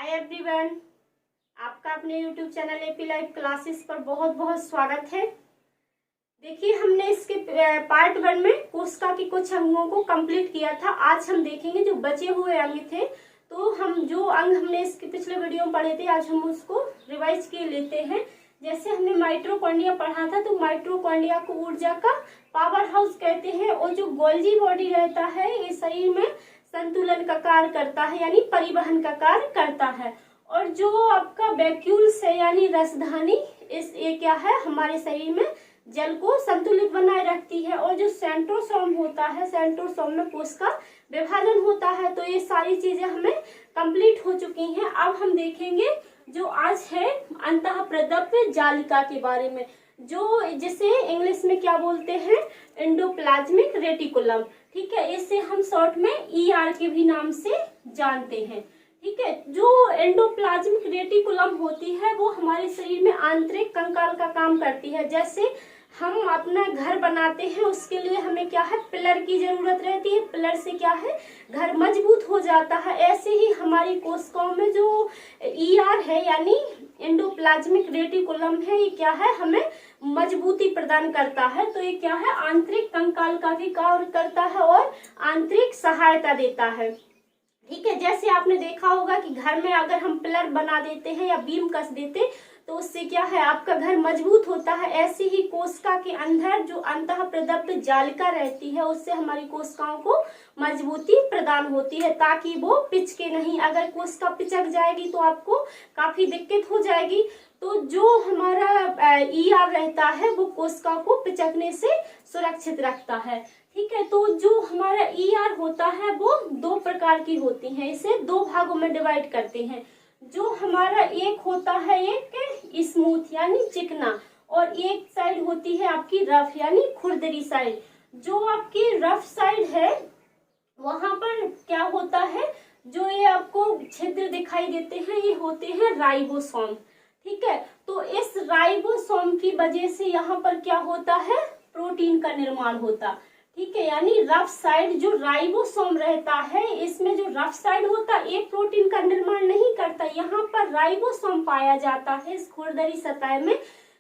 Hi everyone, आपका अपने YouTube channel AP live classes पर बहुत बहुत स्वागत है। देखिए, हमने इसके पार्ट 1 में कोशिका के कुछ अंगों को कंप्लीट किया था। आज हम देखेंगे जो बचे हुए अंग थे। तो हम जो अंग हमने इसके पिछले वीडियो में पढ़े थे, आज हम उसको रिवाइज किए लेते हैं। जैसे हमने माइटोकॉन्ड्रिया पढ़ा था, तो माइटोकॉन्ड्रिया को ऊर्जा का पावर हाउस कहते हैं। और जो गोल्जी बॉडी रहता है, ये शरीर में संतुलन का कार्य करता है, यानी परिवहन का कार्य करता है। और जो आपका वैक्यूल्स है यानी रसधानी, ये क्या है, हमारे शरीर में जल को संतुलित बनाए रखती है। और जो सेंट्रोसोम होता है, सेंट्रोसोम में कोशिका विभाजन होता है। तो ये सारी चीजें हमें कंप्लीट हो चुकी हैं। अब हम देखेंगे जो आज है अंतःप्रदव्य जालिका के बारे में, जो जिसे इंग्लिश में क्या बोलते हैं, एंडोप्लाज्मिक रेटिकुलम। ठीक है, इसे हम शॉर्ट में ER के भी नाम से जानते हैं। ठीक है, जो एंडोप्लाज्मिक रेटिकुलम होती है वो हमारे शरीर में आंतरिक कंकाल का काम करती है। जैसे हम अपना घर बनाते हैं, उसके लिए हमें क्या है, पिलर की जरूरत रहती है। पिलर से क्या है, घर मजबूत हो जाता है। ऐसे ही हमारी कोशिकाओं में जो ER है यानी एंडोप्लाज्मिक रेटिकुलम है, ये क्या है, हमें मजबूती प्रदान करता है। तो ये क्या है, आंतरिक कंकाल का भी कार्य करता है और आंतरिक सहायता देता है। ठीक है, जैसे आपने देखा होगा कि घर में अगर हम पिलर बना देते हैं या बीम कस देते तो उससे क्या है, आपका घर मजबूत होता है। ऐसे ही कोशिका के अंदर जो अंतःप्रदव्य जालिका रहती है, उससे हमारी कोशिकाओं को मजबूती प्रदान होती है, ताकि वो पिचके नहीं। अगर कोशिका पिचक जाएगी तो आपको काफी दिक्कत हो जाएगी। तो जो हमारा ER रहता है वो कोशिका को पिचकने से सुरक्षित रखता है। ठीक है, तो जो हमारा ER होता है वो 2 प्रकार की होती है। इसे 2 भागों में डिवाइड करते हैं। जो हमारा एक होता है, एक स्मूथ यानी चिकना, और एक साइड होती है आपकी रफ यानी खुरदरी साइड। जो आपकी रफ साइड है वहां पर क्या होता है, जो ये आपको छिद्र दिखाई देते हैं, ये होते हैं राइबोसोम। ठीक है, तो इस राइबोसोम की वजह से यहाँ पर क्या होता है, प्रोटीन का निर्माण होता। ठीक है, यानी रफ साइड जो राइबोसोम रहता है, इसमें जो रफ साइड होता है ये प्रोटीन का निर्माण नहीं करता। यहाँ पर राइबोसोम पाया जाता है इस खुरदरी सतह में।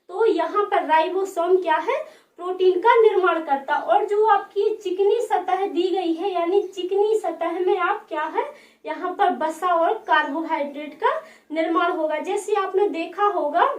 तो यहाँ पर राइबोसोम क्या है, प्रोटीन का निर्माण करता। और जो आपकी चिकनी सतह दी गई है, यानी चिकनी सतह में आप क्या है, यहाँ पर वसा और कार्बोहाइड्रेट का निर्माण होगा। जैसे आपने देखा होगा,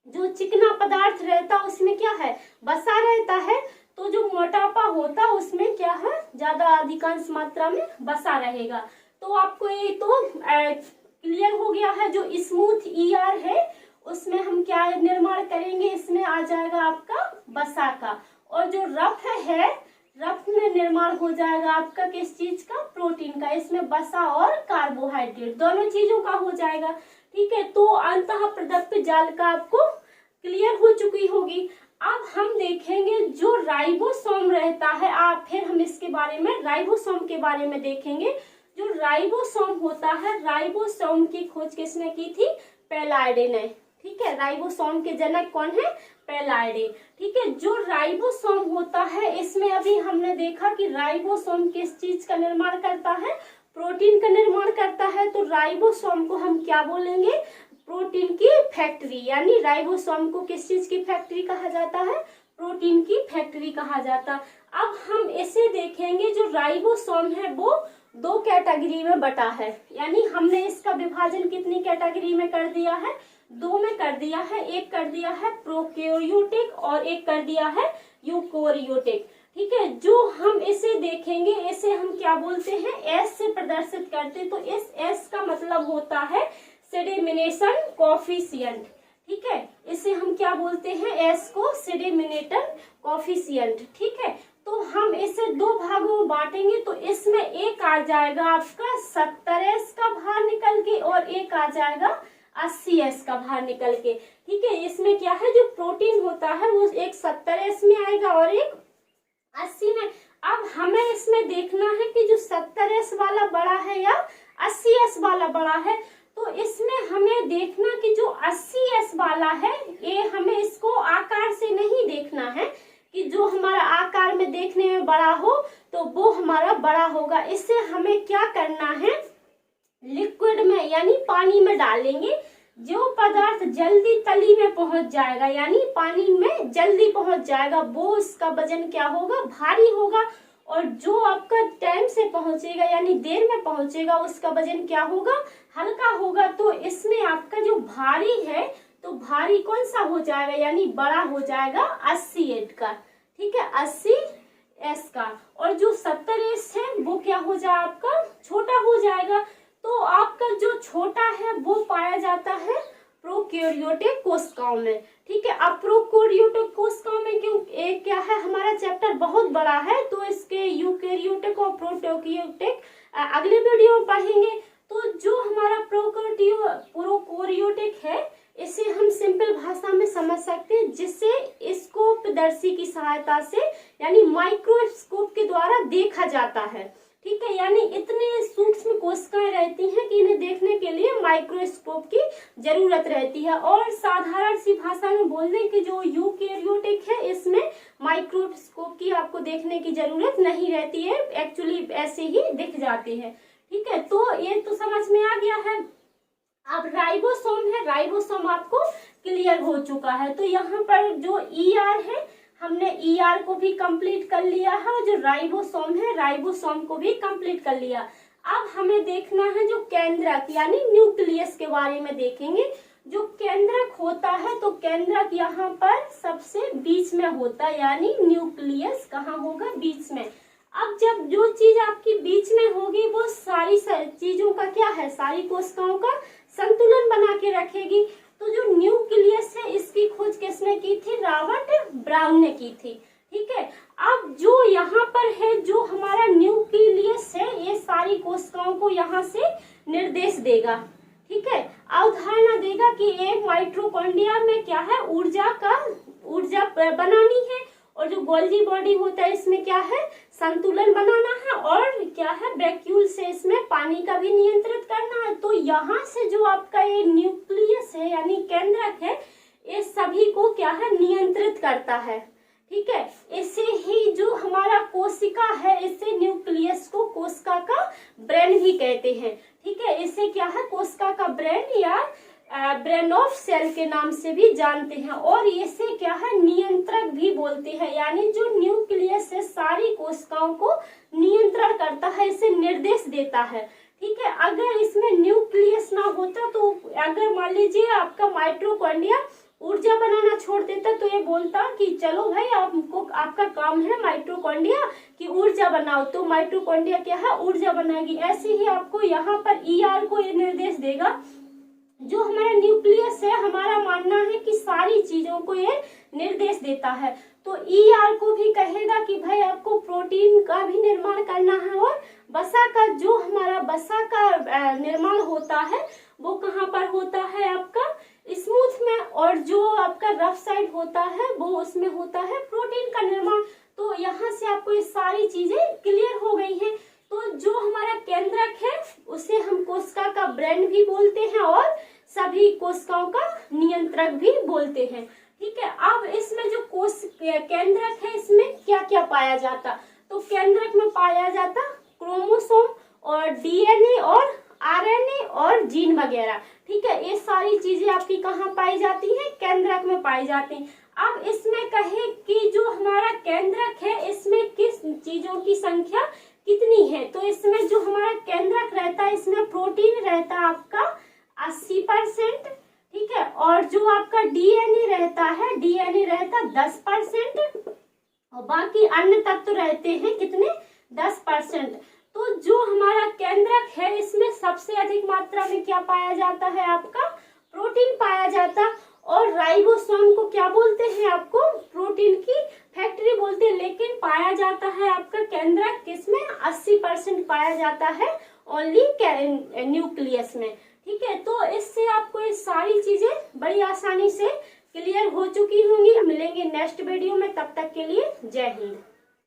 जो चिकना पदार्थ रहता उसमें क्या है, वसा रहता है। तो जो मोटापा होता उसमें क्या है, ज्यादा अधिकांश मात्रा में वसा रहेगा। तो आपको ये तो क्लियर हो गया है। जो स्मूथ ER है उसमें हम क्या निर्माण करेंगे, इसमें आ जाएगा आपका वसा का। और जो रफ है, रफ में निर्माण हो जाएगा आपका किस चीज का, प्रोटीन का। इसमें वसा और कार्बोहाइड्रेट दोनों चीजों का हो जाएगा। ठीक है, तो अंतःप्रदव्य जालिका आपको क्लियर हो चुकी होगी। अब हम देखेंगे जो राइबोसोम रहता है। फिर हम इसके बारे में, राइबोसोम के बारे में देखेंगे। जो राइबोसोम होता है, राइबोसोम की खोज किसने की थी, पैलाइडे ने। ठीक है, राइबोसोम के जनक कौन है, पैलाइडे। ठीक है, जो राइबोसोम होता है, इसमें अभी हमने देखा कि राइबोसोम किस चीज का निर्माण करता है, प्रोटीन का निर्माण करता है। तो राइबोसोम को हम क्या बोलेंगे, प्रोटीन की फैक्ट्री। यानी राइबोसोम को किस चीज की फैक्ट्री कहा जाता है, प्रोटीन की फैक्ट्री कहा जाता। अब हम इसे देखेंगे, जो राइबोसोम है वो 2 कैटेगरी में बटा है। यानी हमने इसका विभाजन कितनी कैटेगरी में कर दिया है, 2 में कर दिया है। एक कर दिया है प्रोकैरियोटिक और एक कर दिया है यूकैरियोटिक। ठीक है, जो हम इसे देखेंगे, इसे हम क्या बोलते हैं, S से प्रदर्शित करते। तो इस S का मतलब होता है सेडिमिनेशन कोफिशिएंट। ठीक है, इसे हम क्या बोलते हैं, S को सेडिमिनेशन कोफिशिएंट। ठीक है, तो हम इसे 2 भागों में बांटेंगे। तो इसमें एक आ जाएगा आपका 70S का बाहर निकल के, और एक आ जाएगा 80S का बाहर निकल के। ठीक है, इसमें क्या है, जो प्रोटीन होता है वो एक 70S में आएगा और एक 80 में। अब हमें इसमें देखना है कि जो 70S वाला बड़ा है या 80S वाला बड़ा है। तो इसमें हमें देखना कि जो 80S वाला है, ये हमें इसको आकार से नहीं देखना है कि जो हमारा आकार में देखने में बड़ा हो तो वो हमारा बड़ा होगा। इससे हमें क्या करना है, लिक्विड में यानी पानी में डालेंगे, जो पदार्थ जल्दी तली में पहुंच जाएगा यानी पानी में जल्दी पहुंच जाएगा, वो उसका वजन क्या होगा, भारी होगा। और जो आपका टाइम से पहुंचेगा यानी देर में पहुंचेगा, उसका वजन क्या होगा, हल्का होगा। तो इसमें आपका जो भारी है, तो भारी कौन सा हो जाएगा, यानी बड़ा हो जाएगा 80 का, ठीक है, 80s का। और जो 70s है वो क्या हो जाए आपका, छोटा हो जाएगा। तो आपका जो छोटा है वो पाया जाता है प्रोकैरियोटिक कोशिकाओं में, ठीक है। अब प्रोकैरियोटिक कोशिकाओं में क्यों क्या है, हमारा चैप्टर बहुत बड़ा है, तो इसके यूकैरियोटिक और प्रोकैरियोटिक अगले वीडियो में पढ़ेंगे। तो जो हमारा प्रोकैरियोटिक है, इसे हम सिंपल भाषा में समझ सकते हैं, जिसे स्कोपदर्शी की सहायता से यानी माइक्रोस्कोप के द्वारा देखा जाता है, ठीक है। यानी इतने सूक्ष्म कोशिकाएं रहती हैं कि इन्हें देखने के लिए माइक्रोस्कोप की जरूरत रहती है। और साधारण सी भाषा में बोल दें कि जो यूकैरियोटिक है, इसमें माइक्रोस्कोप की आपको देखने की जरूरत नहीं रहती है, एक्चुअली ऐसे ही दिख जाती है, ठीक है। तो ये तो समझ में आ गया है। अब राइबोसोम है, राइबोसोम आपको क्लियर हो चुका है। तो यहाँ पर जो ER है, हमने ER को भी कंप्लीट कर लिया है, और जो राइबोसोम है, राइबोसोम को भी कंप्लीट कर लिया। अब हमें देखना है जो केंद्रक यानी न्यूक्लियस के बारे में देखेंगे। जो केंद्रक होता है, तो केंद्रक यहाँ पर सबसे बीच में होता है, यानी न्यूक्लियस कहाँ होगा, बीच में। अब जब जो चीज आपकी बीच में होगी, वो सारी चीजों का क्या है, सारी कोशिकाओं का संतुलन बना के रखेगी। तो जो न्यूक्लियस है, इसकी खोज किसने की थी, रॉबर्ट ब्राउन ने की थी, ठीक है। अब जो यहाँ पर है, जो हमारा न्यूक्लियस है, ये सारी कोशिकाओं को यहाँ से निर्देश देगा, ठीक है, अवधारणा देगा कि एक माइटोकॉन्ड्रिया में क्या है, ऊर्जा बनानी है, और जो गोल्गी बॉडी होता है, इसमें क्या है, संतुलन बनाना है, और क्या है, वैक्यूल से इसमें पानी का भी नियंत्रित करना है। तो यहाँ से जो आपका ये न्यूक्लियस है यानी केंद्रक है, ये सभी को क्या है, नियंत्रित करता है, ठीक है। इसे ही जो हमारा कोशिका है, इसे न्यूक्लियस को कोशिका का ब्रेन भी कहते हैं, ठीक है। इसे क्या है, कोशिका का ब्रेन या ब्रेन ऑफ सेल के नाम से भी जानते हैं। और इसे क्या है, नियंत्रक भी बोलते हैं, यानी जो न्यूक्लियस है, सारी कोशिकाओं को नियंत्रण करता है, इसे निर्देश देता है, ठीक है। अगर इसमें न्यूक्लियस ना होता, तो अगर मान लीजिए आपका माइटोकॉन्ड्रिया ऊर्जा बनाना छोड़ देता, तो ये बोलता कि चलो भाई, आपका काम है माइटोकॉन्ड्रिया की ऊर्जा बनाओ, तो माइटोकॉन्ड्रिया क्या है, ऊर्जा बनाएगी। ऐसे ही आपको यहाँ पर ER को ये निर्देश देगा। जो हमारा न्यूक्लियस है, हमारा मानना है कि सारी चीजों को ये निर्देश देता है। तो ER को भी कहेगा कि भाई आपको प्रोटीन का भी निर्माण करना है, और वसा का, जो हमारा वसा का निर्माण होता है, वो कहाँ पर होता है, आपका स्मूथ में, और जो आपका रफ साइड होता है, वो उसमें होता है प्रोटीन का निर्माण। तो यहाँ से आपको ये सारी चीजें क्लियर हो गई हैं। तो जो हमारा केंद्रक है, उसे हम कोशिका का ब्रेन भी बोलते हैं, और सभी कोशिकाओं का नियंत्रक भी बोलते हैं, ठीक है। अब इसमें जो केंद्रक है, इसमें क्या क्या पाया जाता, तो केंद्रक में पाया जाता क्रोमोसोम और DNA और RNA और जीन वगैरह, ठीक है। ये सारी चीजें आपकी कहाँ पाई जाती है, केंद्रक में पाई जाती हैं। अब इसमें कहे कि जो हमारा केंद्रक है, इसमें किस चीजों की संख्या कितनी है, तो इसमें जो हमारा केंद्रक रहता है, इसमें प्रोटीन रहता है आपका 80%, ठीक है। और जो आपका DNA रहता है, DNA रहता 10%, और बाकी अन्य तत्व रहते हैं कितने, 10%। तो जो हमारा केंद्रक है, इसमें सबसे अधिक मात्रा में क्या पाया जाता है, आपका प्रोटीन पाया जाता। और राइबोसोम को क्या बोलते हैं, आपको प्रोटीन की फैक्ट्री बोलते हैं, लेकिन पाया जाता है आपका केंद्रक किसमें, 80% पाया जाता है ओनली न्यूक्लियस में, ठीक है। तो इससे आपको ये सारी चीजें बड़ी आसानी से क्लियर हो चुकी होंगी। मिलेंगे नेक्स्ट वीडियो में, तब तक के लिए जय हिंद।